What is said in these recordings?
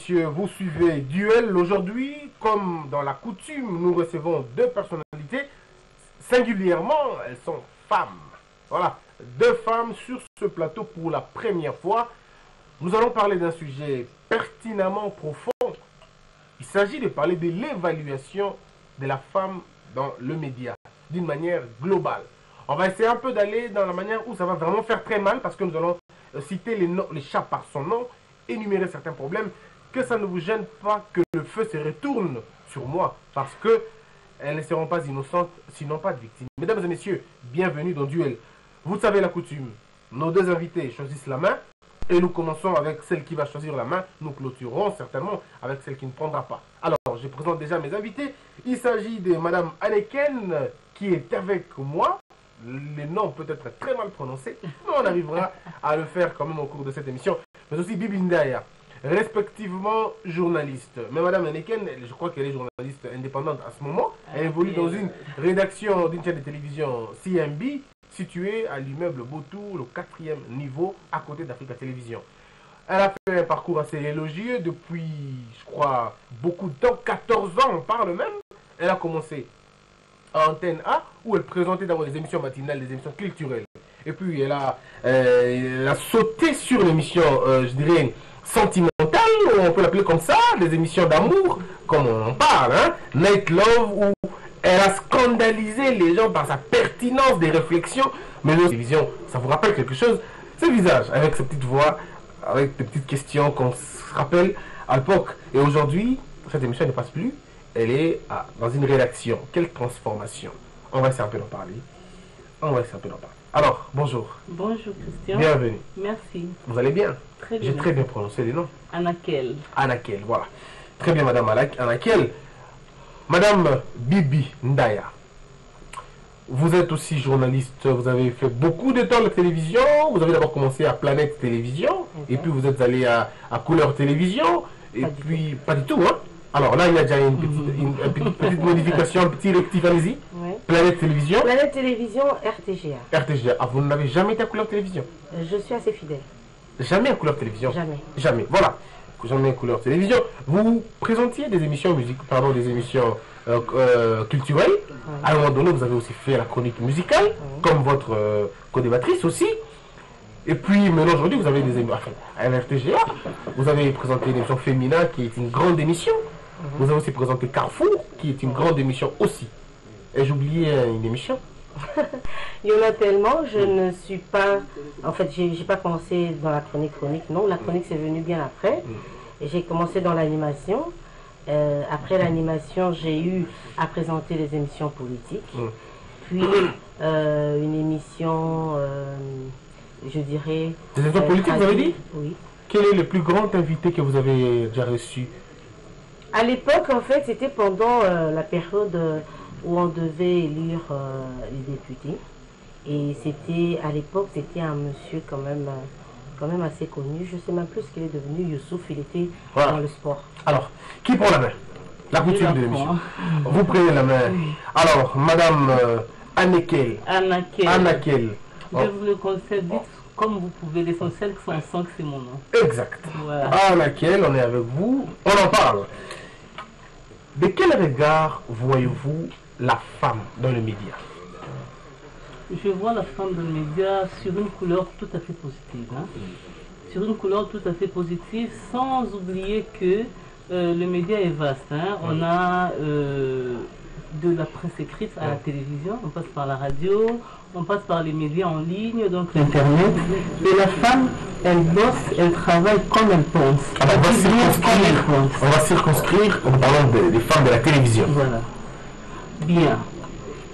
messieurs, vous suivez Duel. Aujourd'hui, comme dans la coutume, nous recevons deux personnalités. Singulièrement, elles sont femmes. Voilà, deux femmes sur ce plateau pour la première fois. Nous allons parler d'un sujet pertinemment profond. Il s'agit de parler de l'évaluation de la femme dans le média, d'une manière globale. On va essayer un peu d'aller dans la manière où ça va vraiment faire très mal, parce que nous allons citer les chats par son nom, énumérer certains problèmes, que ça ne vous gêne pas que le feu se retourne sur moi, parce que elles ne seront pas innocentes, sinon pas de victimes. Mesdames et messieurs, bienvenue dans Duel. Vous savez la coutume, nos deux invités choisissent la main, et nous commençons avec celle qui va choisir la main. Nous clôturerons certainement avec celle qui ne prendra pas. Alors, je présente déjà mes invités. Il s'agit de Madame Anneken, qui est avec moi. Les noms peut être très mal prononcés, mais on arrivera à le faire quand même au cours de cette émission. Mais aussi Bibi Ndaya, respectivement journaliste. Mais Madame Anneken, je crois qu'elle est journaliste indépendante à ce moment. Elle évolue dans une rédaction d'une chaîne de télévision CMB, située à l'immeuble Botou, le 4e niveau, à côté d'Africa Télévision. Elle a fait un parcours assez élogieux depuis, je crois, beaucoup de temps, 14 ans, on parle même. Elle a commencé à Antenne A, où elle présentait d'abord des émissions matinales, des émissions culturelles. Et puis elle a sauté sur l'émission, je dirais, sentimentale, on peut l'appeler comme ça, des émissions d'amour, comme on parle, hein, Night Love, où elle a scandalisé les gens par sa pertinence des réflexions. Mais la télévision, ça vous rappelle quelque chose? Ce visage, avec sa petite voix, avec des petites questions qu'on se rappelle à l'époque. Et aujourd'hui, cette émission ne passe plus. Elle est dans une rédaction. Quelle transformation? On va essayer un peu d'en parler. Alors, bonjour. Bonjour Christian. Bienvenue. Merci. Vous allez bien? Très bien. J'ai très bien prononcé les noms. Anneken. Anneken, voilà. Très bien, Madame Anneken. Madame Bibi Ndaya, vous êtes aussi journaliste, vous avez fait beaucoup de temps à la télévision, vous avez d'abord commencé à Planète Télévision, et puis vous êtes allé à Couleur Télévision, et puis pas du tout, hein. Alors là, il y a déjà une petite modification, un petit rectif, allez-y. Oui. Planète Télévision. Planète Télévision, RTGA. RTGA. Ah, vous n'avez jamais été à Couleur Télévision? Je suis assez fidèle. Jamais à Couleur Télévision? Jamais. Jamais, voilà. Jamais à Couleur Télévision. Vous présentiez des émissions des émissions culturelles. Oui. À un moment donné, vous avez aussi fait la chronique musicale, oui, comme votre co-débattrice aussi. Et puis, maintenant, aujourd'hui, vous avez des émissions à RTGA. Vous avez présenté une émission Féminin qui est une grande émission. Vous avez aussi présenté Carrefour, qui est une grande émission aussi. Et j'ai oublié une émission. Il y en a tellement, je ne suis pas... En fait, j'ai pas commencé dans la chronique. Non, la chronique, c'est venu bien après. Et j'ai commencé dans l'animation. Après l'animation, j'ai eu à présenter les émissions politiques. Puis, une émission, je dirais... Des émissions politiques, vous avez dit? Oui. Quel est le plus grand invité que vous avez déjà reçu? À l'époque, en fait, c'était pendant la période où on devait élire les députés. Et c'était, à l'époque, c'était un monsieur quand même assez connu. Je ne sais même plus ce qu'il est devenu, Youssouf, il était dans le sport. Alors, qui prend la main? La coutume de l'émission. Vous prenez la main. Alors, Madame Anneken. Je vous le concède vite, comme vous pouvez, l'essentiel que c'est mon nom. Exact. Voilà. Anneken, on est avec vous, on en parle. De quel regard voyez-vous la femme dans le média? Je vois la femme dans le média sur une couleur tout à fait positive. Hein? Sur une couleur tout à fait positive, sans oublier que le média est vaste. Hein? On a de la presse écrite à la télévision, on passe par la radio, on passe par les médias en ligne, donc l'internet. Et la femme, elle bosse, elle travaille comme elle pense. Alors, on va circonscrire en parlant des femmes de la télévision. Voilà. Bien.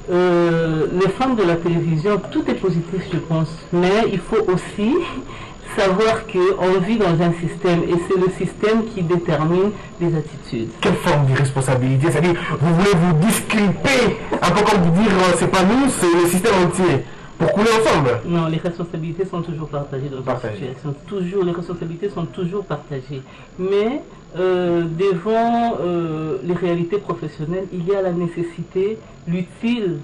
Les femmes de la télévision, tout est positif, je pense. Mais il faut aussi savoir qu'on vit dans un système et c'est le système qui détermine les attitudes. Quelle forme d'irresponsabilité? C'est-à-dire, vous voulez vous disculper, un peu comme vous dire, c'est pas nous, c'est le système entier, pour couler ensemble? Non, les responsabilités sont toujours partagées dans cette situation. Les responsabilités sont toujours partagées. Mais devant les réalités professionnelles, il y a la nécessité, l'utile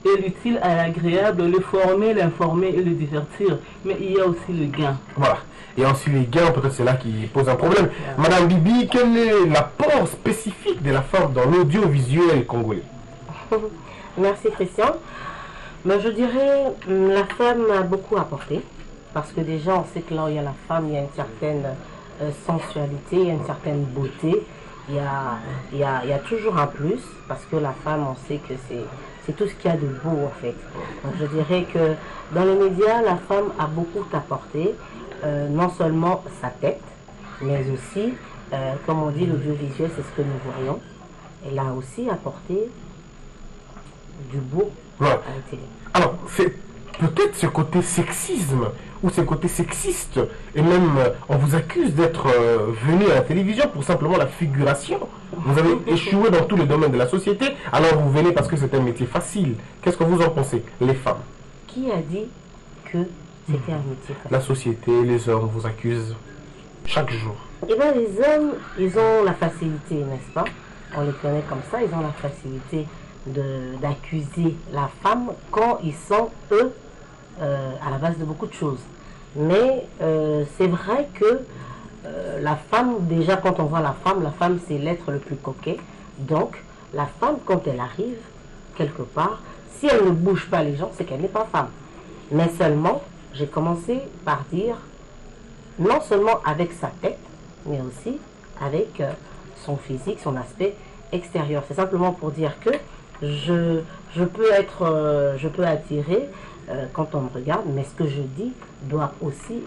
et l'utile à l'agréable, le former, l'informer et le divertir. Mais il y a aussi le gain. Voilà. Et ensuite les gains, peut-être c'est là qui pose un problème. Madame Bibi, quel est l'apport spécifique de la femme dans l'audiovisuel congolais? Merci Christian. Ben, je dirais la femme a beaucoup apporté. Parce que déjà, on sait que là où il y a la femme, il y a une certaine sensualité, il y a une certaine beauté. Il y a toujours un plus. Parce que la femme, on sait que c'est tout ce qu'il y a de beau en fait. Donc, je dirais que dans les médias, la femme a beaucoup apporté. Non seulement sa tête, mais aussi, comme on dit, l'audiovisuel, c'est ce que nous voyons. Elle a aussi apporté du beau à la télé. Alors, c'est peut-être ce côté sexisme ou ce côté sexiste, et même on vous accuse d'être venu à la télévision pour simplement la figuration. Vous avez échoué dans tous les domaines de la société, alors vous venez parce que c'est un métier facile. Qu'est-ce que vous en pensez, les femmes? Qui a dit que c'était un métier facile? La société, les hommes vous accusent chaque jour. Eh bien, les hommes, ils ont la facilité, n'est-ce pas? On les connaît comme ça, ils ont la facilité d'accuser la femme quand ils sont, eux, à la base de beaucoup de choses. Mais c'est vrai que la femme, déjà quand on voit la femme c'est l'être le plus coquet. Donc, la femme, quand elle arrive, quelque part, si elle ne bouge pas les gens, c'est qu'elle n'est pas femme. Mais seulement, j'ai commencé par dire, non seulement avec sa tête, mais aussi avec son physique, son aspect extérieur. C'est simplement pour dire que je peux attirer quand on me regarde, mais ce que je dis doit aussi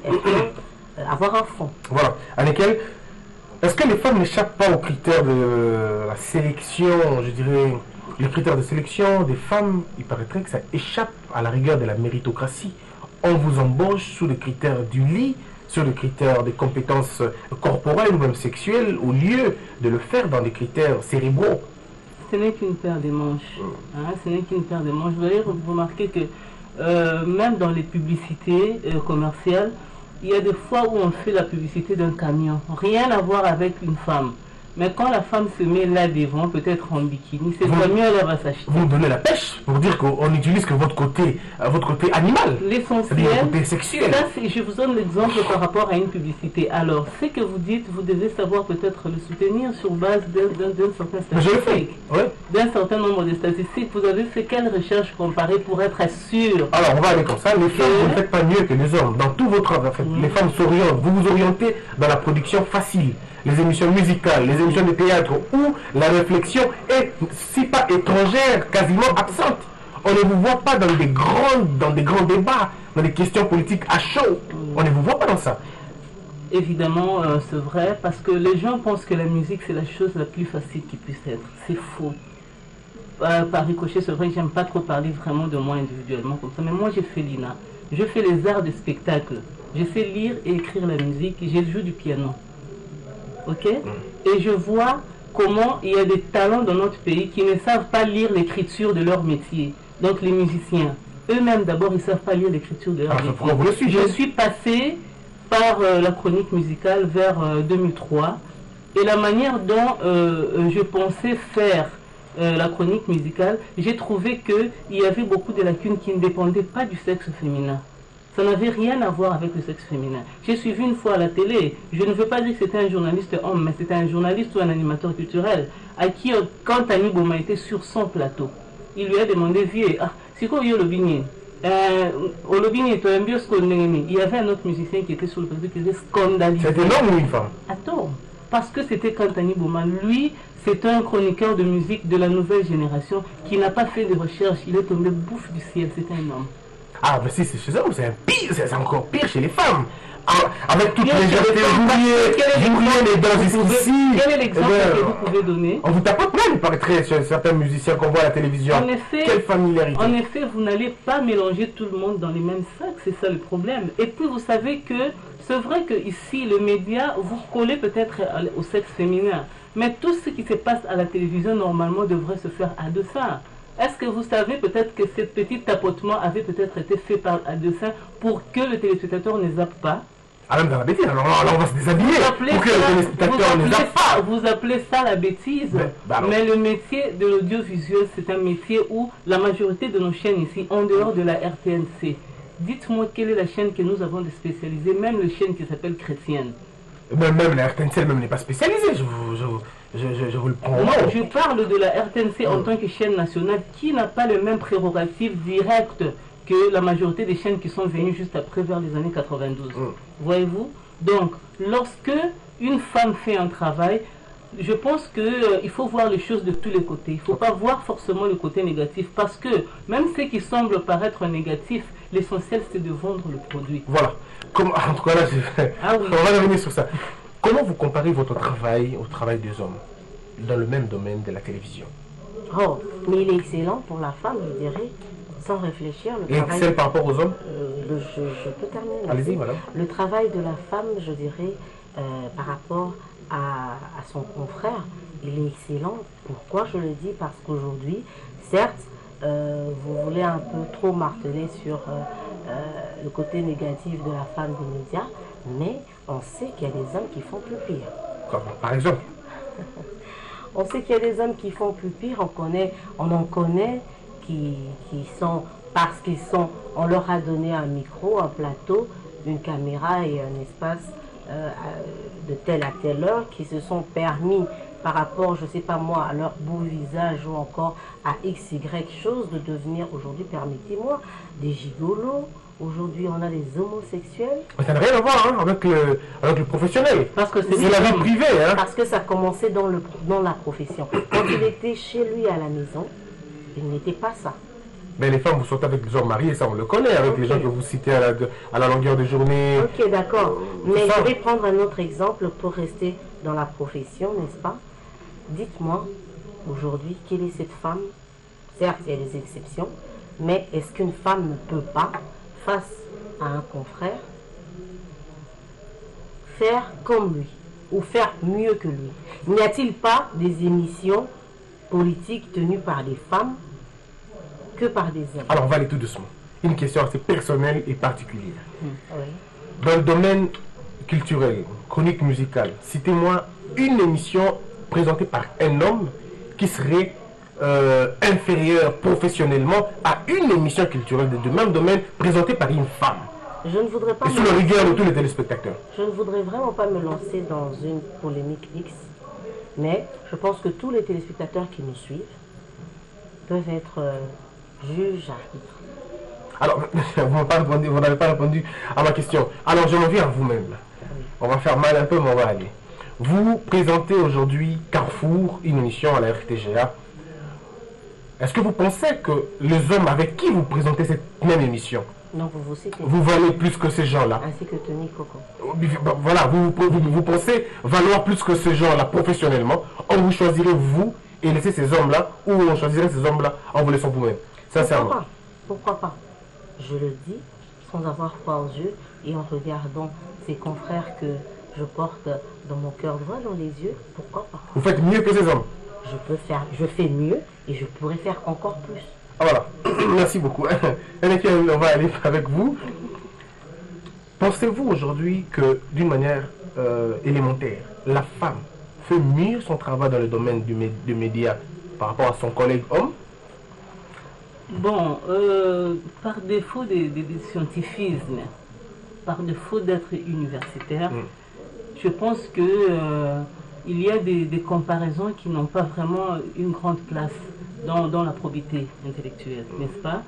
avoir un fond. Voilà. Anikel, est-ce que les femmes n'échappent pas aux critères de la sélection, je dirais, les critères de sélection des femmes? Il paraîtrait que ça échappe à la rigueur de la méritocratie. On vous embauche sous les critères du lit, sur les critères des compétences corporelles ou même sexuelles, au lieu de le faire dans des critères cérébraux. Ce n'est qu'une paire de manches. Hein, ce n'est qu'une paire de manches. Vous allez remarquer que même dans les publicités commerciales, il y a des fois où on fait la publicité d'un camion. Rien à voir avec une femme. Mais quand la femme se met là devant, peut-être en bikini, c'est camion, elle va s'acheter. Vous me donnez la pêche pour dire qu'on n'utilise que votre côté animal. L'essentiel, votre côté sexuel. Je vous donne l'exemple par rapport à une publicité. Alors, ce que vous dites, vous devez savoir peut-être le soutenir sur base d'un certain statistique. D'un certain nombre de statistiques. Vous avez fait quelle recherche comparée pour être sûr? Alors, on va aller comme ça. Les femmes, vous ne faites pas mieux que les hommes. Dans tout votre travail, les femmes s'orientent. Vous vous orientez dans la production facile. Les émissions musicales, les émissions de théâtre où la réflexion est, si pas étrangère, quasiment absente. On ne vous voit pas dans des grands débats, dans des questions politiques à chaud. On ne vous voit pas dans ça. Évidemment, c'est vrai, parce que les gens pensent que la musique, c'est la chose la plus facile qui puisse être. C'est faux. Par ricochet, c'est vrai que j'aime pas trop parler vraiment de moi individuellement comme ça, mais moi j'ai fait l'INA. Je fais les arts de spectacle. Je sais lire et écrire la musique, je joue du piano. Ok? Et je vois comment il y a des talents dans notre pays qui ne savent pas lire l'écriture de leur métier. Donc les musiciens, eux-mêmes d'abord, ils ne savent pas lire l'écriture de leur métier. Je suis passé par la chronique musicale vers 2003 et la manière dont je pensais faire la chronique musicale, j'ai trouvé qu'il y avait beaucoup de lacunes qui ne dépendaient pas du sexe féminin. Ça n'avait rien à voir avec le sexe féminin. J'ai suivi une fois à la télé, je ne veux pas dire que c'était un journaliste homme, mais c'était un journaliste ou un animateur culturel, à qui, quand Tani Boma était sur son plateau, il lui a demandé, vieux, c'est quoi le bigné? Il y avait un autre musicien qui était sur le plateau qui était scandalisé. C'était un homme ou une femme? Attends, parce que c'était Kantani Boma. Lui, c'est un chroniqueur de musique de la nouvelle génération qui n'a pas fait de recherche. Il est tombé bouffe du ciel, c'est un homme. Ah, mais si c'est chez eux, c'est encore pire chez les femmes. Avec toute légèreté, vous riez les dents ici. Quel est l'exemple que vous pouvez donner? On vous tapote même, il paraîtrait, chez certains musiciens qu'on voit à la télévision. En effet, quelle familiarité. En effet, vous n'allez pas mélanger tout le monde dans les mêmes sacs, c'est ça le problème. Et puis vous savez que c'est vrai que ici, le média, vous collez peut-être au sexe féminin. Mais tout ce qui se passe à la télévision, normalement, devrait se faire à dessein. Est-ce que vous savez peut-être que ce petit tapotement avait peut-être été fait à dessein pour que le téléspectateur ne zappe pas? Ah, même dans la bêtise, alors là, on va se déshabiller pour que les téléspectateurs ne zappent pas. vous appelez ça la bêtise, mais le métier de l'audiovisuel, c'est un métier où la majorité de nos chaînes ici, en dehors de la RTNC, dites-moi quelle est la chaîne que nous avons de spécialisée, même les chaînes qui s'appellent chrétiennes. Même la RTNC elle-même n'est pas spécialisée, je vous le prends. Non, je parle de la RTNC en tant que chaîne nationale qui n'a pas le même prérogative directe que la majorité des chaînes qui sont venues juste après vers les années 92. Voyez-vous? Donc, lorsque une femme fait un travail, je pense qu'il faut voir les choses de tous les côtés. Il ne faut pas voir forcément le côté négatif parce que même ce qui semble paraître négatif, l'essentiel c'est de vendre le produit. Voilà. En tout cas là, on va revenir sur ça. Comment vous comparez votre travail au travail des hommes dans le même domaine de la télévision? Oh, mais il est excellent pour la femme, je dirais, sans réfléchir. Le Et travail, excellent par rapport aux hommes? je peux terminer. Allez-y, madame. Le travail de la femme, je dirais, par rapport à son confrère, il est excellent. Pourquoi je le dis? Parce qu'aujourd'hui, certes, vous voulez un peu trop marteler sur le côté négatif de la femme des médias, mais on sait qu'il y a des hommes qui font plus pire. Comme, par exemple? On sait qu'il y a des hommes qui font plus pire, on en connaît qui sont, parce qu'ils sont, on leur a donné un micro, un plateau, une caméra et un espace de telle à telle heure, qui se sont permis par rapport, je ne sais pas moi, à leur beau visage ou encore à x, y chose, de devenir aujourd'hui, permettez-moi, des gigolos. Aujourd'hui, on a des homosexuels. Mais ça n'a rien à voir hein, avec le professionnel. Parce que c'est la vie privée. Hein. Parce que ça commençait dans la profession. Quand il était chez lui à la maison, il n'était pas ça. Mais les femmes, vous sortez avec des hommes mariés, ça on le connaît, avec les gens que vous citez à la longueur de journée. Ok, d'accord. Mais je vais prendre un autre exemple pour rester dans la profession, n'est-ce pas? Dites-moi, aujourd'hui, quelle est cette femme? Certes, il y a des exceptions, mais est-ce qu'une femme ne peut pas, face à un confrère, faire comme lui ou faire mieux que lui? N'y a-t-il pas des émissions politiques tenues par des femmes que par des hommes? Alors on va aller tout doucement. Une question assez personnelle et particulière. Oui. Dans le domaine culturel, chronique musicale, citez-moi une émission présentée par un homme qui serait inférieur professionnellement à une émission culturelle de même domaine présentée par une femme. Je ne voudrais pas et sous le rigueur de tous les téléspectateurs. Je ne voudrais vraiment pas me lancer dans une polémique X, mais je pense que tous les téléspectateurs qui nous suivent peuvent être juges, arbitres. Alors, vous n'avez pas répondu à ma question. Alors, je reviens à vous-même. Oui. On va faire mal un peu, mais on va aller. Vous présentez aujourd'hui Carrefour, une émission à la RTGA. Est-ce que vous pensez que les hommes avec qui vous présentez cette même émission, non, vous citez, vous valez plus que ces gens-là? Ainsi que Tony Coco. Voilà, vous pensez valoir plus que ces gens-là professionnellement, on vous choisirait vous et laisser ces hommes-là, ou on choisirait ces hommes-là en vous laissant vous-même? Sincèrement. Pourquoi pas? Je le dis sans avoir froid aux yeux et en regardant ces confrères que je porte dans mon cœur droit, dans les yeux, pourquoi pas? Vous faites mieux que ces hommes? Je fais mieux et je pourrais faire encore plus. Ah, voilà, merci beaucoup. On va aller avec vous. Pensez-vous aujourd'hui que d'une manière élémentaire, la femme fait mieux son travail dans le domaine du média par rapport à son collègue homme? Bon, par défaut des scientifismes, par défaut d'être universitaire, je pense que il y a des comparaisons qui n'ont pas vraiment une grande place dans la probité intellectuelle, n'est-ce pas?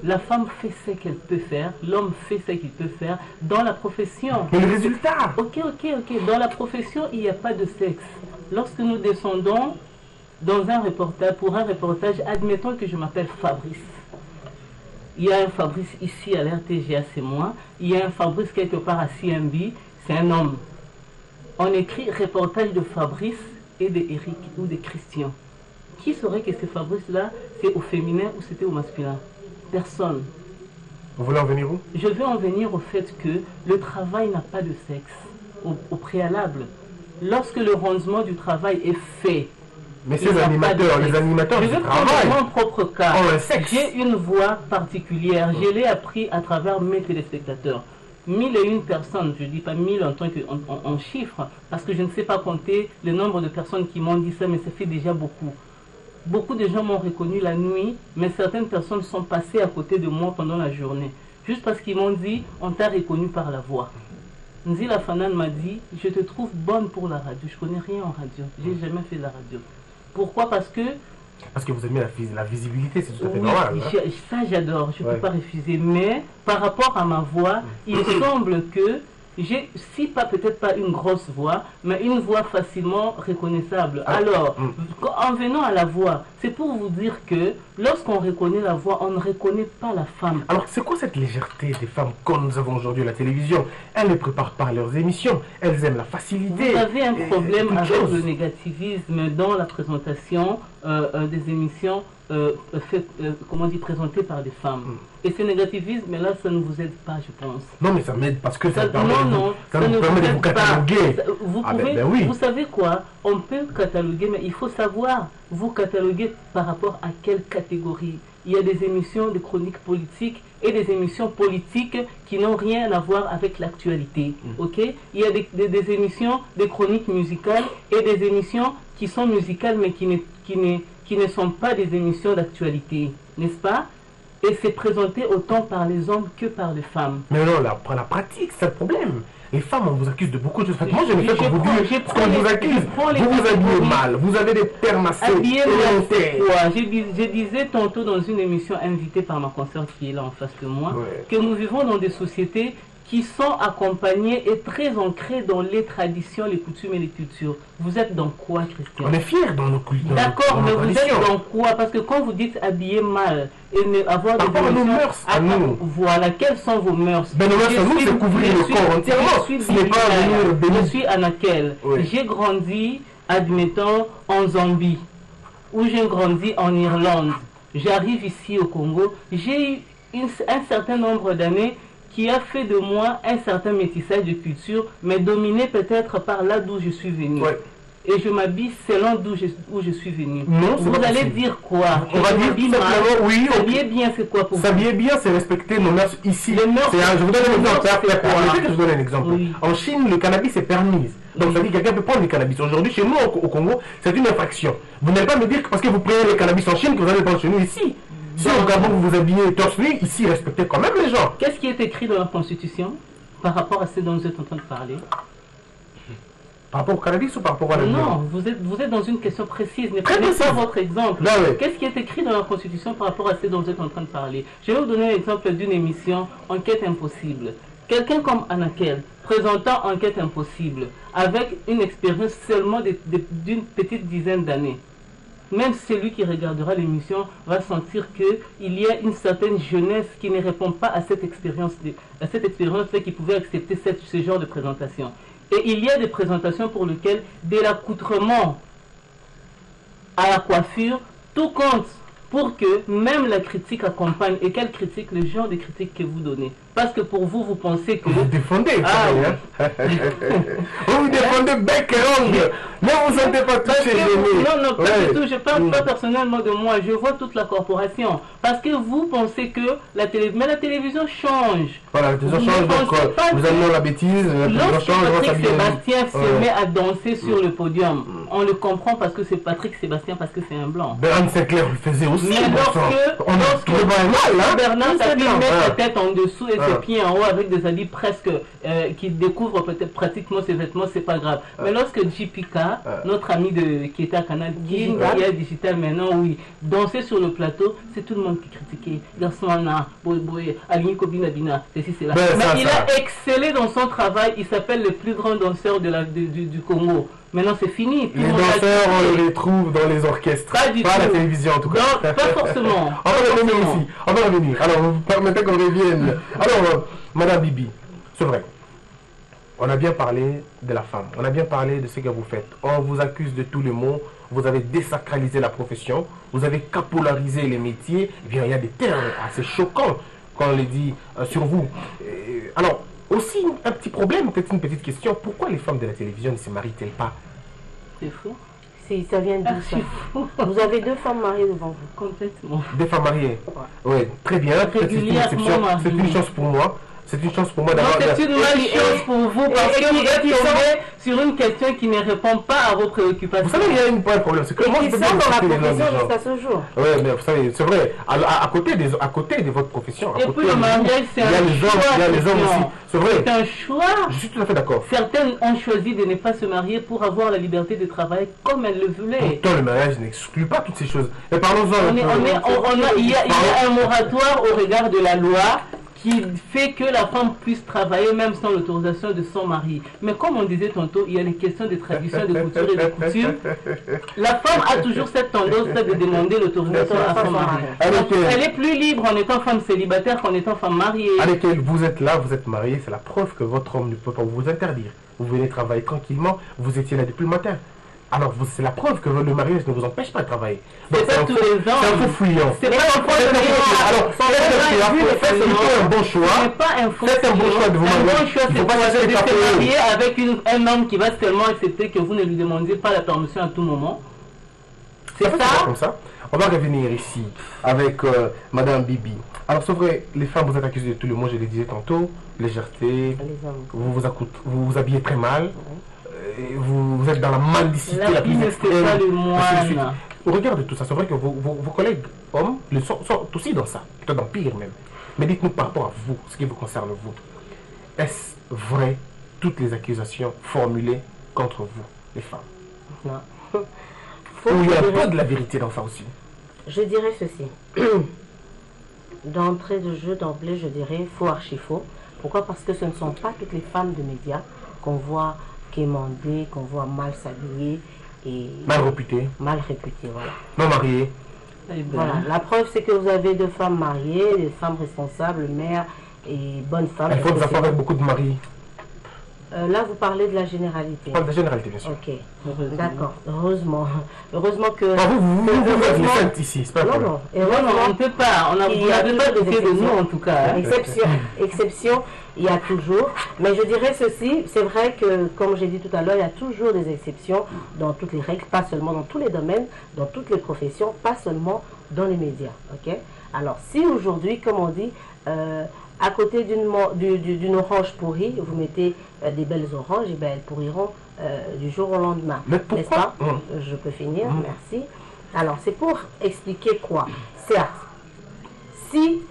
La femme fait ce qu'elle peut faire, l'homme fait ce qu'il peut faire dans la profession. Mais le résultat? Ok. Dans la profession, il n'y a pas de sexe. Lorsque nous descendons dans un reportage, pour un reportage, admettons que je m'appelle Fabrice. Il y a un Fabrice ici à l'RTGA, c'est moi. Il y a un Fabrice quelque part à CMB, c'est un homme. On écrit reportage de Fabrice et de Eric ou de Christian. Qui saurait que ce Fabrice-là, c'est au féminin ou c'était au masculin? Personne. Vous voulez en venir où? Je veux en venir au fait que le travail n'a pas de sexe au préalable. Lorsque le rangement du travail est fait, mais ces animateurs, les animateurs du travail, je vais prendre mon propre cas. J'ai une voix particulière. Je l'ai appris à travers mes téléspectateurs. 1001 personnes, je ne dis pas 1000 en tant en chiffres, parce que je ne sais pas compter le nombre de personnes qui m'ont dit ça, mais ça fait déjà beaucoup. Beaucoup de gens m'ont reconnu la nuit, mais certaines personnes sont passées à côté de moi pendant la journée. Juste parce qu'ils m'ont dit, on t'a reconnu par la voix. Nzila Fanan m'a dit, je te trouve bonne pour la radio. Je ne connais rien en radio. Je n'ai jamais fait de la radio. Pourquoi? Parce que vous aimez la visibilité, c'est tout à fait oui, normal. Hein? Ça j'adore, je ne peux pas refuser. Mais par rapport à ma voix, il semble que j'ai, si pas peut-être pas une grosse voix, mais une voix facilement reconnaissable. Alors, en venant à la voix, c'est pour vous dire que lorsqu'on reconnaît la voix, on ne reconnaît pas la femme. Alors, c'est quoi cette légèreté des femmes comme nous avons aujourd'hui à la télévision? Elles ne préparent pas leurs émissions, elles aiment la facilité. Vous avez un problème avec le négativisme dans la présentation des émissions présentées par des femmes. Et ce négativisme-là, ça ne vous aide pas, je pense. Non, mais ça m'aide parce que ça nous permet de vous cataloguer. Vous savez quoi? On peut cataloguer, mais il faut savoir vous cataloguer par rapport à quelle catégorie. Il y a des émissions de chroniques politiques et des émissions politiques qui n'ont rien à voir avec l'actualité. Ok? Il y a des émissions de chroniques musicales et des émissions qui sont musicales mais qui ne sont pas des émissions d'actualité. N'est-ce pas? Et c'est présenté autant par les hommes que par les femmes. Mais non, la pratique, c'est le problème. Les femmes, on vous accuse de beaucoup de choses. Moi, je ne fais que vous dire ce qu'on vous accuse. Vous vous habillez mal, vous avez des termes assez élémentaires. Je disais tantôt dans une émission invitée par ma consoeur qui est là en face de moi, que nous vivons dans des sociétés qui sont accompagnées et très ancrées dans les traditions, les coutumes et les cultures. Vous êtes dans quoi, Christian? On est fiers dans nos cultures. D'accord, mais vous êtes dans quoi? Parce que quand vous dites habiller mal et avoir des mœurs à nous. Voilà, quelles sont vos mœurs? Ben, nos mœurs à nous, c'est couvrir le corps entièrement. Ce n'est pas venir bénir. Je suis Anakel. J'ai grandi, admettons, en Zambie, où j'ai grandi en Irlande. J'arrive ici au Congo. J'ai eu un certain nombre d'années qui a fait de moi un certain métissage de culture, mais dominé peut-être par là d'où je suis venu. Et je m'habille selon où je suis venu. Non, vous allez dire quoi? On va dire simplement, oui. S'habiller bien, c'est quoi pour vous? S'habiller bien, c'est respecter nos mœurs ici. Les mœurs, je vous donne un exemple. Je vous donne un exemple. En Chine, le cannabis est permis. Donc ça veut dire que quelqu'un peut prendre du cannabis. Aujourd'hui, chez nous, au Congo, c'est une infraction. Vous n'allez pas me dire que parce que vous prenez le cannabis en Chine, que vous allez le prendre chez nous ici. Si au Gabon vous vous habillez torse nu, ici respectez quand même les gens. Qu'est-ce qui est écrit dans la Constitution par rapport à ce dont vous êtes en train de parler? Par rapport au cannabis ou par rapport à la Non, vous êtes dans une question précise. Ne prenez pas votre exemple. Qu'est-ce qui est écrit dans la Constitution par rapport à ce dont vous êtes en train de parler? Je vais vous donner l'exemple d'une émission Enquête Impossible. Quelqu'un comme Anakel, présentant Enquête Impossible, avec une expérience seulement d'une petite dizaine d'années. Même celui qui regardera l'émission va sentir qu'il y a une certaine jeunesse qui ne répond pas à cette expérience-là qui pouvait accepter ce genre de présentation. Et il y a des présentations pour lesquelles, dès l'accoutrement à la coiffure, tout compte pour que même la critique accompagne. Et quelle critique? Le genre de critique que vous donnez. Parce que pour vous, vous pensez que... Vous défendez, vous défendez bec et ongle. Ne vous sentez pas touché, non, pas du tout. Je ne parle pas personnellement de moi. Je vois toute la corporation. Parce que vous pensez que la télévision change. Voilà, la télévision change, donc nous allons la bêtise. Lorsque Patrick Sébastien se met à danser sur le podium, on le comprend parce que c'est Patrick Sébastien, parce que c'est un blanc. Bernard Sinclair le faisait aussi. Mais lorsque Bernard Sinclair met sa tête en dessous et ses pieds en haut avec des habits presque qui découvrent peut-être pratiquement ses vêtements, c'est pas grave. Mais lorsque JPK, notre ami qui était à Canal qui est digital maintenant, oui, dansait sur le plateau, c'est tout le monde qui critiquait. Garsona, Boy, Aline Kobina Bina, ceci, c'est là. Mais il a excellé dans son travail, il s'appelle le plus grand danseur du Congo. Maintenant c'est fini. Les danseurs, on les trouve dans les orchestres. Pas à la télévision en tout cas. Non, pas forcément. On va revenir ici. On va revenir. Alors, vous permettez qu'on revienne. Alors, Madame Bibi, c'est vrai. On a bien parlé de la femme. On a bien parlé de ce que vous faites. On vous accuse de tous les maux. Vous avez désacralisé la profession. Vous avez capolarisé les métiers. Eh bien, il y a des termes assez choquants quand on les dit sur vous. Alors, aussi, un petit problème, peut-être une petite question. Pourquoi les femmes de la télévision ne se marient-elles pas? C'est fou. Ça vient d'où ça? Vous avez 2 femmes mariées devant vous. Complètement. 2 femmes mariées? Oui, très bien. C'est une chance pour moi. C'est une chance pour moi Donc d'avoir... c'est une malchance pour vous parce que vous êtes qui sont- tombé sur une question qui ne répond pas à vos préoccupations. Vous savez, il y a un problème, c'est que Et moi, qui je peux sont bien dans la citer les noms des profession gens. jusqu'à ce jour. Oui, mais vous savez, c'est vrai, à côté de votre profession, à Et côté puis le de mariage, vous, c'est il y a un les hommes, choix. il y a les hommes aussi. C'est vrai, C'est un choix. je suis tout à fait d'accord. Certaines ont choisi de ne pas se marier pour avoir la liberté de travailler comme elles le voulaient. Pourtant, le mariage n'exclut pas toutes ces choses. Et parlons-en un peu. Il y a un moratoire au regard de la loi qui fait que la femme puisse travailler même sans l'autorisation de son mari. Mais comme on disait tantôt, il y a les questions de tradition, de couture et de coutume. La femme a toujours cette tendance de demander l'autorisation à son mari. Donc, elle est plus libre en étant femme célibataire qu'en étant femme mariée. Avec elle, vous êtes là, vous êtes marié, c'est la preuve que votre homme ne peut pas vous interdire. Vous venez travailler tranquillement, vous étiez là depuis le matin. Alors, c'est la preuve que le mariage ne vous empêche pas de travailler. Donc, C'est pas tous les ans. C'est un faux fuyant. C'est pas un faux Alors, faites plutôt un bon choix. Ce n'est pas un faux Faites un bon choix de vous marier. Un bon choix, Il c'est faut pas de chercher les se papiers. marier avec un homme qui va seulement accepter que vous ne lui demandiez pas la permission à tout moment. C'est Ça fait ça. comme ça. On va revenir ici avec Madame Bibi. Alors, c'est vrai, les femmes, vous êtes accusées de tout le monde, je le disais tantôt, légèreté, Les hommes. vous habillez très mal, vous êtes dans la mendicité La la vie plus ne extrême. fait pas le ainsi de suite. moine. Au regard de tout ça, c'est vrai que vos collègues hommes sont aussi dans ça, peut-être dans pire même. Mais dites-nous par rapport à vous, ce qui vous concerne vous, est-ce vrai toutes les accusations formulées contre vous, les femmes? Non. Ou il y a un je peu dirais- de la vérité dans ça aussi? Je dirais ceci. D'entrée de jeu, d'emblée, je dirais faux, archi faux. Pourquoi? Parce que ce ne sont pas toutes les femmes de médias qu'on voit quémander, qu'on voit mal s'habiller et Mal réputé, mal réputées. Voilà. non marié. Eh ben, Voilà. La preuve, c'est que vous avez deux femmes mariées, des femmes responsables, mères et bonnes femmes. Il faut des affaires avec beaucoup de maris. Là, vous parlez de la généralité. Pas de généralité, bien sûr. Ok, heureusement. d'accord. Heureusement. Heureusement que... Ah, vous êtes les heureusement- saintes ici, c'est pas un Non, problème. non. Et Non, non, on ne heureusement, peut pas. Vous il y a n'avez pas toujours des douté de nous exceptions. en tout cas. hein. Exception, il y a toujours. Mais je dirais ceci, c'est vrai que, comme j'ai dit tout à l'heure, il y a toujours des exceptions dans toutes les règles, pas seulement dans tous les domaines, dans toutes les professions, pas seulement dans les médias. Ok. Alors, si aujourd'hui, comme on dit, à côté d'une orange pourrie, vous mettez des belles oranges, et ben elles pourriront du jour au lendemain. Mais N'est-ce pourquoi pas? Je peux finir, merci. Alors, c'est pour expliquer quoi? Certes, si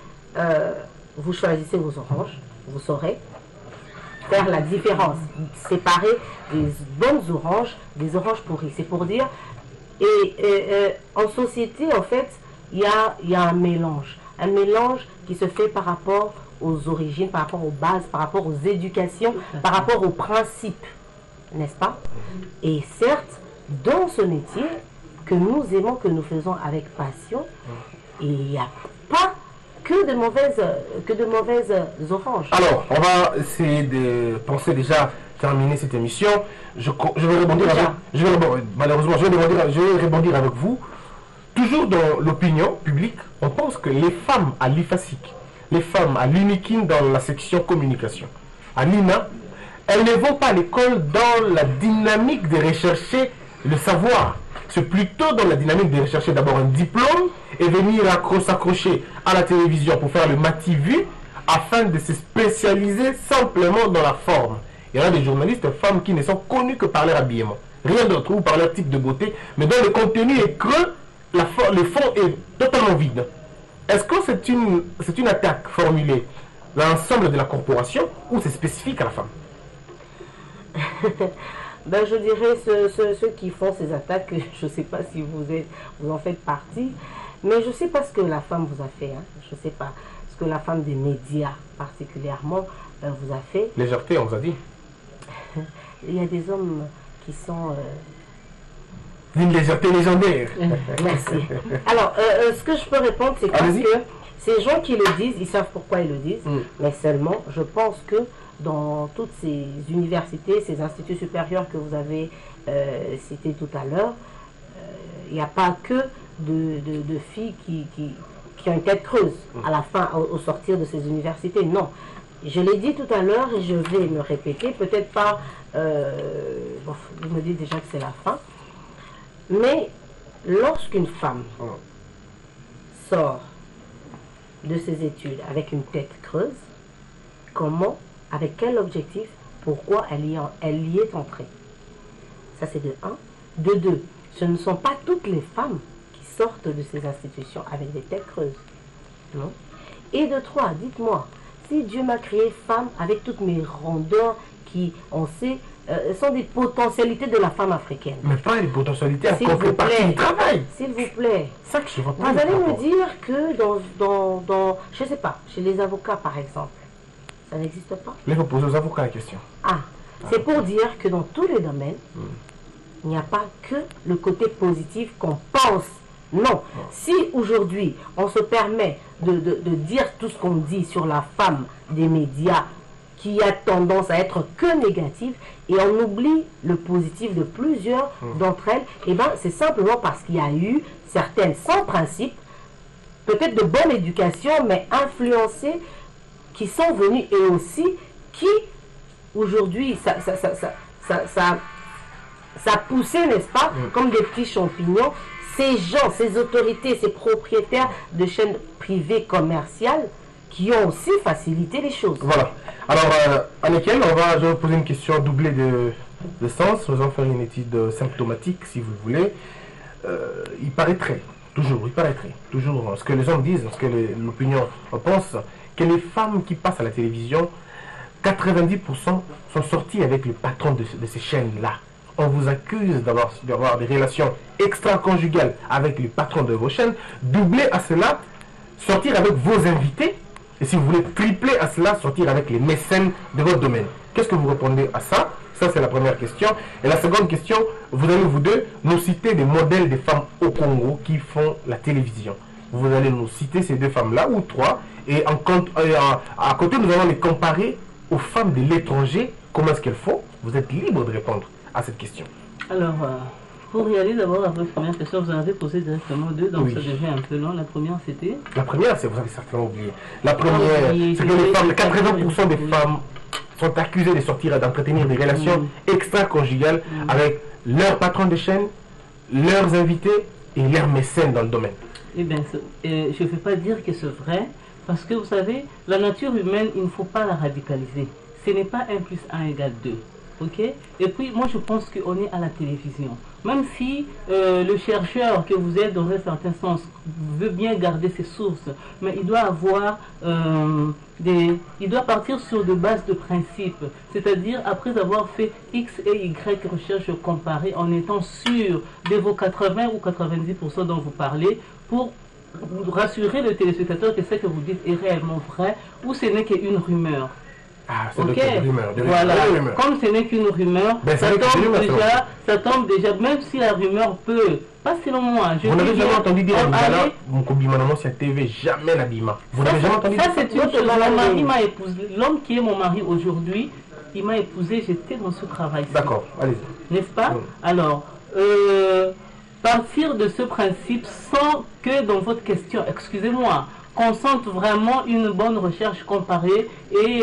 vous choisissez vos oranges, vous saurez faire la différence, séparer des bonnes oranges des oranges pourries. C'est pour dire, en société, en fait, il y a un mélange qui se fait par rapport aux origines, par rapport aux bases, par rapport aux éducations, par rapport aux principes, n'est-ce pas? Et certes, dans ce métier que nous aimons, que nous faisons avec passion, il n'y a pas que de mauvaises oranges. Alors, on va essayer de penser déjà terminer cette émission. Je vais rebondir Déjà. avec... malheureusement, je vais rebondir avec vous. Toujours dans l'opinion publique, on pense que les femmes à l'IFASIC, les femmes à l'UNIKIN dans la section communication, à l'INA, elles ne vont pas à l'école dans la dynamique de rechercher le savoir. C'est plutôt dans la dynamique de rechercher d'abord un diplôme et venir s'accrocher à la télévision pour faire le mati-vu afin de se spécialiser simplement dans la forme. Il y en a des journalistes femmes qui ne sont connues que par leur habillement. Rien d'autre, ou par leur type de beauté, mais dont le contenu est creux, le fond est totalement vide. Est-ce que c'est une attaque formulée dans l'ensemble de la corporation ou c'est spécifique à la femme? Ben, je dirais ceux qui font ces attaques, je ne sais pas si vous en faites partie, mais je ne sais pas ce que la femme vous a fait. Hein. Je ne sais pas ce que la femme des médias particulièrement vous a fait. Légèreté, on vous a dit. Il y a des hommes qui sont... Une légèreté légendaire. Merci. Alors, ce que je peux répondre, c'est parce Allez-y. que ces gens qui le disent, ils savent pourquoi ils le disent, mais seulement, je pense que dans toutes ces universités, ces instituts supérieurs que vous avez cités tout à l'heure, il n'y a pas que de filles qui ont une tête creuse à la fin, au sortir de ces universités. Non. Je l'ai dit tout à l'heure et je vais me répéter, peut-être pas, bon, vous me dites déjà que c'est la fin, mais lorsqu'une femme sort de ses études avec une tête creuse, comment, avec quel objectif, pourquoi elle y est entrée. Ça, c'est de 1. De 2, ce ne sont pas toutes les femmes qui sortent de ces institutions avec des têtes creuses. Non. Et de 3, dites-moi, si Dieu m'a créé femme avec toutes mes rondeurs qui, on sait, sont des potentialités de la femme africaine. Mais pas les potentialités à S'il vous plaît, du travail. s'il vous plaît. Ça que je vois pas. Vous allez me dire que je ne sais pas, chez les avocats par exemple, ça n'existe pas. Mais il faut poser aux avocats la question. Ah, c'est pour dire que dans tous les domaines, il n'y a pas que le côté positif qu'on pense. Non. Si aujourd'hui on se permet de dire tout ce qu'on dit sur la femme des médias, qui a tendance à être que négative, et on oublie le positif de plusieurs d'entre elles, et bien c'est simplement parce qu'il y a eu certaines sans principe, peut-être de bonne éducation, mais influencées, qui sont venues et aussi qui aujourd'hui ça poussait, n'est-ce pas, comme des petits champignons, ces gens, ces autorités, ces propriétaires de chaînes privées commerciales qui ont aussi facilité les choses. Voilà. Alors, Annikel, je vais vous poser une question doublée de sens. Nous allons faire une étude symptomatique, si vous le voulez. Il paraîtrait toujours ce que les hommes disent, ce que l'opinion pense, que les femmes qui passent à la télévision, 90% sont sorties avec le patron de ces chaînes-là. On vous accuse d'avoir des relations extra-conjugales avec le patron de vos chaînes. Doublé à cela, sortir avec vos invités. Et si vous voulez tripler à cela, sortir avec les mécènes de votre domaine. Qu'est-ce que vous répondez à ça? Ça, c'est la première question. Et la seconde question, vous allez vous deux nous citer des modèles de femmes au Congo qui font la télévision. Vous allez nous citer ces deux femmes-là, ou trois. Et à côté, nous allons les comparer aux femmes de l'étranger. Comment est-ce qu'elles font? Vous êtes libre de répondre à cette question. Alors, pour y aller d'abord à votre première question, vous en avez posé directement deux, donc oui. Ça devient un peu long. La première, c'était... La première, c'est, vous avez certainement oublié. La première, c'est que les femmes, 80% des femmes sont accusées de sortir et d'entretenir des relations extra-conjugales avec leurs patrons de chaîne, leurs invités et leurs mécènes dans le domaine. Eh bien, je ne vais pas dire que c'est vrai, parce que vous savez, la nature humaine, il ne faut pas la radicaliser. Ce n'est pas 1 + 1 = 2. Ok. Et puis moi je pense qu'on est à la télévision. Même si le chercheur que vous êtes dans un certain sens veut bien garder ses sources, mais il doit avoir il doit partir sur des bases de principes. C'est-à-dire après avoir fait X et Y recherches comparées en étant sûr de vos 80 ou 90% dont vous parlez, pour rassurer le téléspectateur que ce que vous dites est réellement vrai ou ce n'est qu'une rumeur. Ah, c'est okay. une rumeur. Voilà. Comme ce n'est qu'une rumeur, ben, ça tombe déjà, même si la rumeur peut, pas selon moi. Vous n'avez jamais entendu dire Abimana, mon Kobimana, c'est TV, jamais l'Abima. Vous n'avez jamais entendu dire ça? Ça, c'est une chose. Mon mari m'a épousé. L'homme qui est mon mari aujourd'hui, il m'a épousé, j'étais dans ce travail. D'accord, allez-y. N'est-ce pas? Alors, partir de ce principe sans que dans votre question, excusez-moi, qu'on sente vraiment une bonne recherche comparée et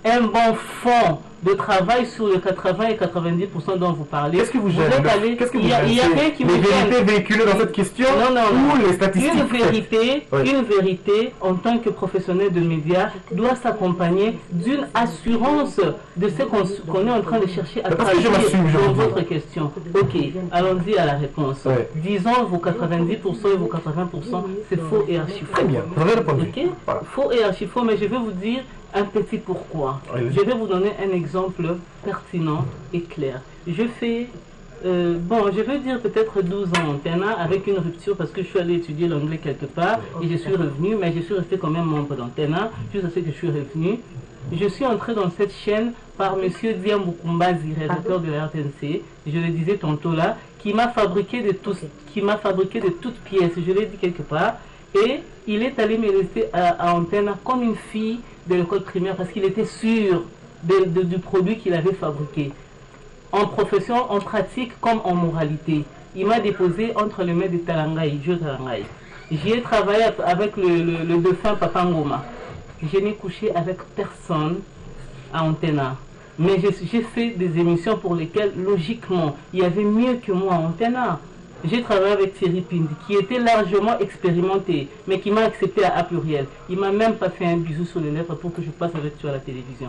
un bon fond de travail sur les 80 et 90% dont vous parlez. Qu'est-ce que vous gênez? Qu'est-ce que vous gênez? Il y a rien qui vous gêne. Les vérités véhiculées dans cette question ou les statistiques? Une vérité en tant que professionnel de médias doit s'accompagner d'une assurance de ce qu'on est en train de chercher à traduire dans votre question. Ok, allons-y à la réponse. Ouais. Disons vos 90% et vos 80%, c'est faux et archi faux. Très bien, vous avez répondu. Okay? Voilà. Faux et archi faux, mais je vais vous dire un petit pourquoi. Oui. Je vais vous donner un exemple pertinent et clair. Je fais, je vais dire peut-être 12 ans en Antena avec une rupture parce que je suis allé étudier l'anglais quelque part et je suis revenu, mais je suis resté quand même membre d'Antena jusqu'à ce que je suis revenu. Je suis entré dans cette chaîne par M. Diambukumbazi, rédacteur de la RTNC, je le disais tantôt là, qui m'a fabriqué de toutes pièces, je l'ai dit quelque part, et il est allé me laisser à Antena comme une fille de l'école primaire parce qu'il était sûr du produit qu'il avait fabriqué. En profession, en pratique comme en moralité. Il m'a déposé entre les mains de Talangaï, Joe Talangaï. J'y ai travaillé avec le défunt Papa Ngoma. Je n'ai couché avec personne à Antena. Mais j'ai fait des émissions pour lesquelles, logiquement, il y avait mieux que moi à Antena. j'ai travaillé avec Thierry Pindi, qui était largement expérimenté, mais qui m'a accepté à A pluriel. Il m'a même pas fait un bisou sur les lèvres pour que je passe avec toi à la télévision.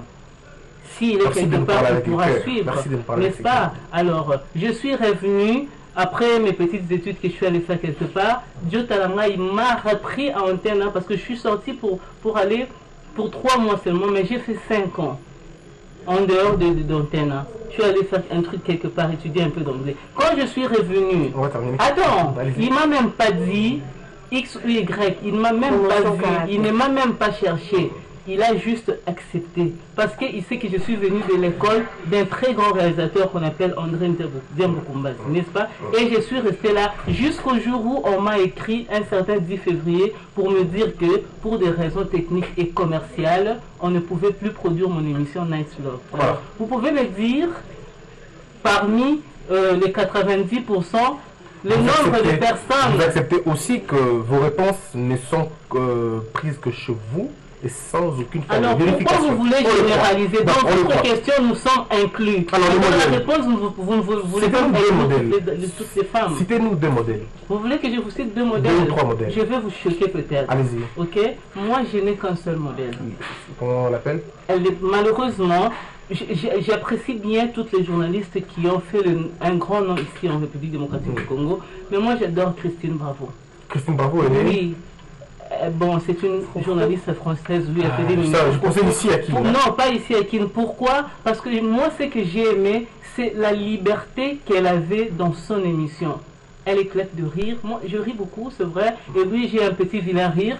S'il est quelque part, il pourra suivre, n'est-ce pas? Alors, je suis revenu, après mes petites études que je suis allé faire quelque part, Dieu Talama, il m'a repris à antenne, hein, parce que je suis sorti pour aller pour 3 mois seulement, mais j'ai fait 5 ans en dehors d'antenne. Hein. Je suis allé faire un truc quelque part, étudier un peu d'anglais. Quand je suis revenu, attends, il m'a même pas dit X ou Y, il m'a même pas vu, il ne m'a même pas cherché. Il a juste accepté. Parce qu'il sait que je suis venu de l'école d'un très grand réalisateur qu'on appelle André Ndiambokumbazi, n'est-ce pas? Et je suis resté là jusqu'au jour où on m'a écrit un certain 10 février pour me dire que pour des raisons techniques et commerciales, on ne pouvait plus produire mon émission Night Love. Alors, vous pouvez me dire, parmi les 90%, le nombre de personnes... Vous acceptez aussi que vos réponses ne sont prises que chez vous et sans aucune forme de vérification. Alors pourquoi vous voulez généraliser? Dans votre question, nous sommes inclus. Alors, dans la réponse, vous ne voulez pas de toutes les femmes. Citez-nous 2 modèles. Vous voulez que je vous cite 2 modèles? 2 ou 3 modèles. Je vais vous choquer peut-être. Allez-y. Ok? Moi, je n'ai qu'un seul modèle. Comment on l'appelle? Malheureusement, j'apprécie bien toutes les journalistes qui ont fait un grand nom ici en République démocratique du Congo. Mais moi, j'adore Christine Bravo. Christine Bravo, elle est... Oui. Bon, c'est une journaliste française, lui, a fait des je pensais ici à Kin. Non, pas ici à Kin. Pourquoi? Parce que moi, ce que j'ai aimé, c'est la liberté qu'elle avait dans son émission. Elle éclate de rire. Moi, je ris beaucoup, c'est vrai. Et lui, j'ai un petit vilain rire.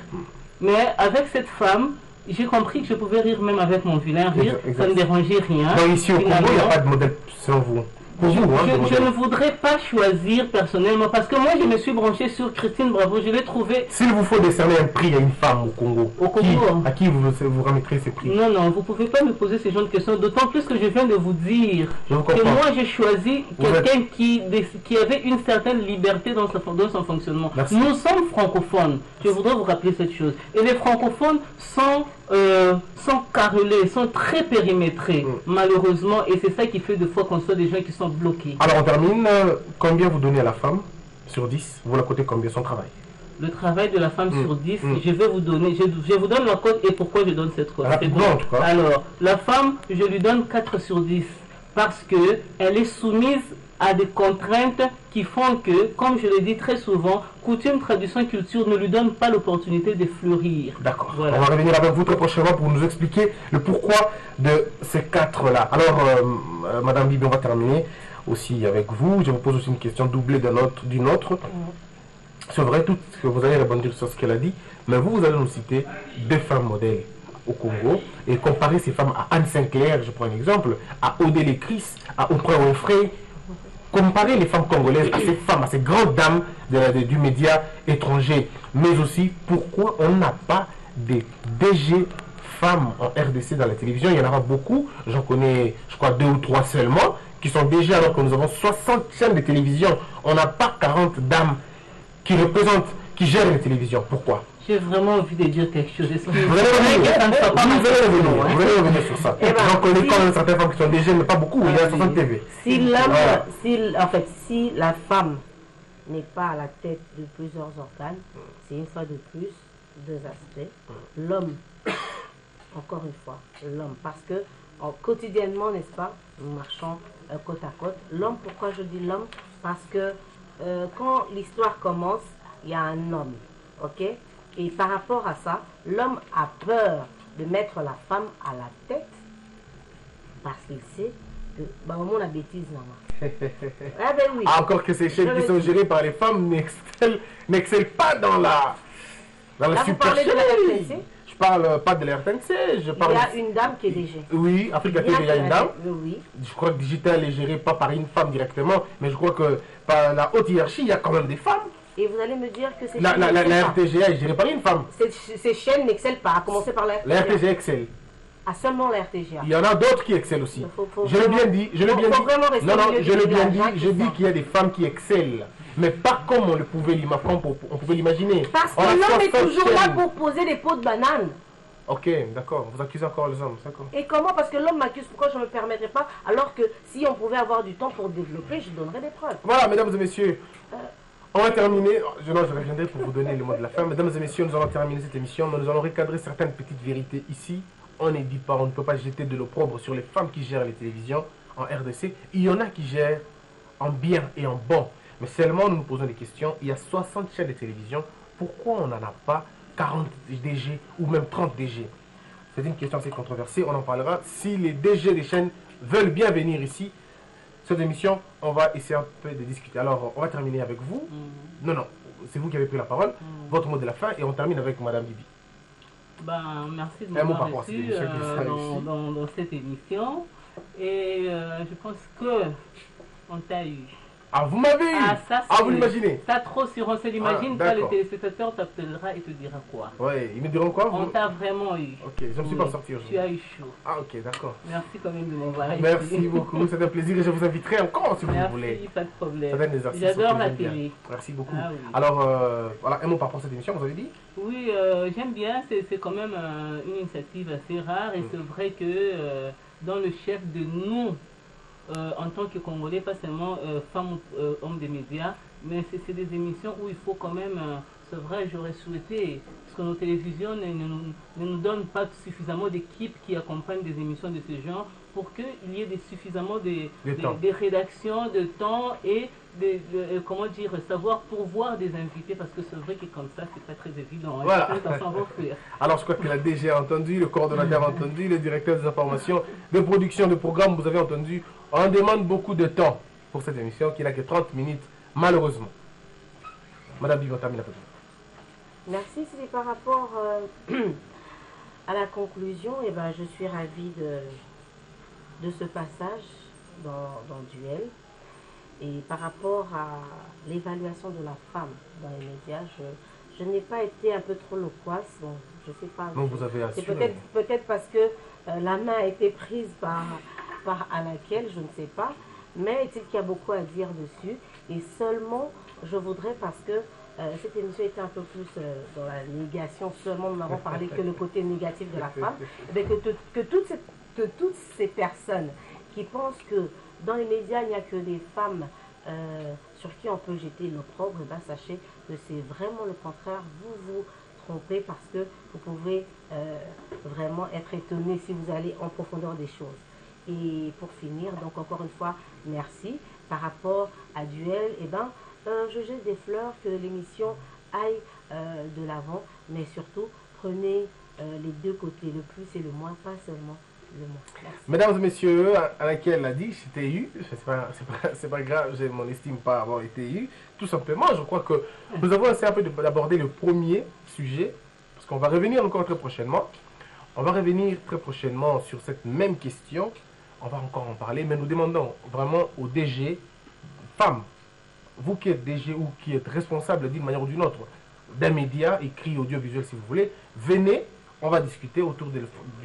Mais avec cette femme, j'ai compris que je pouvais rire même avec mon vilain rire. Ça ne dérangeait rien. Donc ici au Congo, il n'y a pas de modèle selon vous. Je ne voudrais pas choisir personnellement parce que moi je me suis branché sur Christine Bravo, je l'ai trouvé. S'il vous faut décerner un prix à une femme au Congo, à qui vous remettrez ces prix? Non, non, vous ne pouvez pas me poser ce genre de questions, d'autant plus que je viens de vous dire que moi j'ai choisi quelqu'un qui avait une certaine liberté dans son fonctionnement. Merci. Nous sommes francophones, je voudrais vous rappeler cette chose. Et les francophones sont carrelés, sont très périmétrés, malheureusement, et c'est ça qui fait des fois qu'on soit des gens qui sont bloqués. Alors on termine, combien vous donnez à la femme sur 10? Vous la cotez combien son travail? Le travail de la femme sur 10, je vais vous donner, je vous donne la cote et pourquoi je donne cette cote. Rapidement, en tout cas. Alors, la femme, je lui donne 4 sur 10 parce qu'elle est soumise à des contraintes qui font que, comme je le dis très souvent, coutume, tradition, culture ne lui donne pas l'opportunité de fleurir. D'accord. Voilà. On va revenir avec vous très prochainement pour nous expliquer le pourquoi de ces 4-là. Alors, Madame Bibi, on va terminer aussi avec vous. Je vous pose aussi une question doublée d'une autre. C'est vrai, tout ce que vous allez rebondir sur ce qu'elle a dit, mais vous allez nous citer 2 femmes modèles au Congo et comparer ces femmes à Anne Sinclair, je prends un exemple, à Odile Chris, à Oprah Winfrey. Comparer les femmes congolaises à ces femmes, à ces grandes dames du média étranger, mais aussi pourquoi on n'a pas des DG femmes en RDC dans la télévision. Il y en aura beaucoup, j'en connais je crois 2 ou 3 seulement, qui sont DG alors que nous avons 60 chaînes de télévision. On n'a pas 40 dames qui représentent, qui gèrent les télévisions. Pourquoi? J'ai vraiment envie de dire quelque chose. Vous allez revenir sur ça. J'en connais quand même certaines femmes qui sont DG, mais pas beaucoup. Il y a 60 TV. Si la femme n'est pas à la tête de plusieurs organes, c'est une fois de plus 2 aspects. L'homme, encore une fois, l'homme, parce que quotidiennement, n'est-ce pas, nous marchons côte à côte. L'homme, pourquoi je dis l'homme? Parce que quand l'histoire commence, il y a un homme, ok? Et par rapport à ça, l'homme a peur de mettre la femme à la tête parce qu'il sait que, bah, au moins la bêtise, non. Ah ben oui. Encore que ces chaînes qui sont gérées par les femmes n'excellent pas dans la Là, vous parlez de la RTNC? Je parle pas de la RTNC, je parle... Il y a une dame qui est DG. Oui, Africa TV, il y a une dame. Oui. Je crois que Digital est géré pas par une femme directement, mais je crois que par la haute hiérarchie, il y a quand même des femmes. Et vous allez me dire que c'est... La RTGA est gérée par une femme. Ces chaînes n'excellent pas, à commencer par la RTGA. La RTGA excelle. Ah, seulement la RTGA. Il y en a d'autres qui excellent aussi. Je l'ai bien dit, je l'ai bien dit. Non, je l'ai bien dit, je dis qu'il y a des femmes qui excellent. Mais pas comme on pouvait l'imaginer. Parce que l'homme est toujours là pour poser des pots de banane. Ok, d'accord. Vous accusez encore les hommes, d'accord. Et comment? Parce que l'homme m'accuse, pourquoi je ne me permettrai pas? Alors que si on pouvait avoir du temps pour développer, je donnerais des preuves. Voilà, mesdames et messieurs. On va terminer, je reviendrai pour vous donner le mot de la fin. Mesdames et messieurs, nous allons terminer cette émission, mais nous allons recadrer certaines petites vérités ici. On ne dit pas, on ne peut pas jeter de l'opprobre sur les femmes qui gèrent les télévisions en RDC. Il y en a qui gèrent en bien et en bon. Mais seulement nous nous posons des questions. Il y a 60 chaînes de télévision. Pourquoi on n'en a pas 40 DG ou même 30 DG? C'est une question assez controversée. On en parlera. Si les DG des chaînes veulent bien venir ici, cette émission, on va essayer un peu de discuter. Alors, on va terminer avec vous. Non, c'est vous qui avez pris la parole. Votre mot de la fin et on termine avec Madame Bibi. Ben, merci de m'avoir reçu dans cette émission. Et je pense que on t'a eu. Ah, vous m'avez eu. Vous l'imaginez. Ça trop sûr, on se l'imagine pas, le téléspectateur t'appellera et te dira quoi. Ouais, ils me diront quoi? On t'a vraiment eu. Ok, je ne me suis pas sorti aujourd'hui. Tu as eu chaud. Ah, ok, d'accord. Merci quand même de m'avoir ici. Merci beaucoup, c'est un plaisir et je vous inviterai encore si vous voulez. Merci, pas de problème. J'adore la télé. Merci beaucoup. Ah, oui. Alors, voilà, un mot par rapport à cette émission, vous avez dit? Oui, j'aime bien, c'est quand même une initiative assez rare et c'est vrai que dans le chef de nous, en tant que Congolais, pas seulement femmes ou hommes des médias, mais c'est des émissions où il faut quand même, c'est vrai, j'aurais souhaité, parce que nos télévisions ne nous donnent pas suffisamment d'équipes qui accompagnent des émissions de ce genre pour qu'il y ait suffisamment des rédactions, de temps et comment dire, savoir pourvoir des invités, parce que c'est vrai que comme ça, c'est pas très évident. Voilà. Alors, je crois que la DG a entendu, le coordonnateur a entendu, le directeur des informations, de production de programme, vous avez entendu. On demande beaucoup de temps pour cette émission qui n'a que 30 minutes, malheureusement. Madame Bibi, on termine la petite. Merci, c'est par rapport à la conclusion. Et ben, je suis ravie de ce passage dans Duel. Et par rapport à l'évaluation de la femme dans les médias, je n'ai pas été un peu trop loquace. Bon, je sais pas. Non, vous avez assuré. Peut-être parce que la main a été prise par Anakel, je ne sais pas. Mais il y a beaucoup à dire dessus. Et seulement, je voudrais, parce que cette émission était un peu plus dans la négation, seulement nous n'avons parlé que le côté négatif de la femme, que toutes ces personnes qui pensent que dans les médias, il n'y a que des femmes sur qui on peut jeter l'opprobre, et bien sachez que c'est vraiment le contraire. Vous vous trompez parce que vous pouvez vraiment être étonné si vous allez en profondeur des choses. Et pour finir, donc encore une fois, merci. Par rapport à Duel, et ben, je jette des fleurs, que l'émission aille de l'avant, mais surtout, prenez les deux côtés, le plus et le moins, pas seulement le moins. Merci. Mesdames et messieurs, à laquelle a dit, j'étais eu, c'est pas grave, je m'en estime pas avoir été eu, tout simplement, je crois que nous avons essayé un peu d'aborder le premier sujet, parce qu'on va revenir encore très prochainement, sur cette même question. On va encore en parler, mais nous demandons vraiment aux DG, femmes, vous qui êtes DG ou qui êtes responsable d'une manière ou d'une autre d'un média, écrit, audiovisuel si vous voulez, venez, on va discuter autour du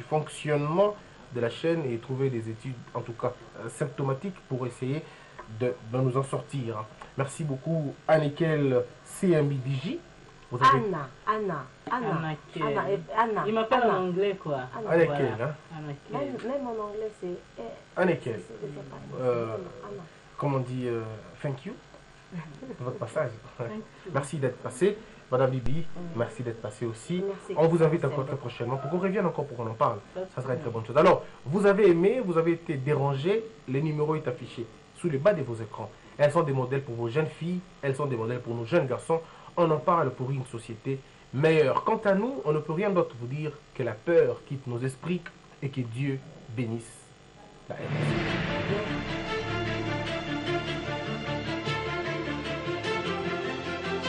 fonctionnement de la chaîne et trouver des études, en tout cas symptomatiques, pour essayer de nous en sortir. Merci beaucoup, Anakel CMBDJ. Anna. Il m'appelle en anglais quoi. Anakel, hein? Même en anglais c'est Anakel. Comme on dit, thank you. Votre passage. Merci d'être passé. Madame Bibi, merci d'être passée aussi. On vous invite encore très prochainement pour qu'on revienne encore pour qu'on en parle. Ça sera une très bonne chose. Alors, vous avez aimé, vous avez été dérangé, le numéro est affiché sous le bas de vos écrans. Elles sont des modèles pour vos jeunes filles, elles sont des modèles pour nos jeunes garçons. On en parle pour une société meilleure. Quant à nous, on ne peut rien d'autre vous dire que la peur quitte nos esprits et que Dieu bénisse la haine.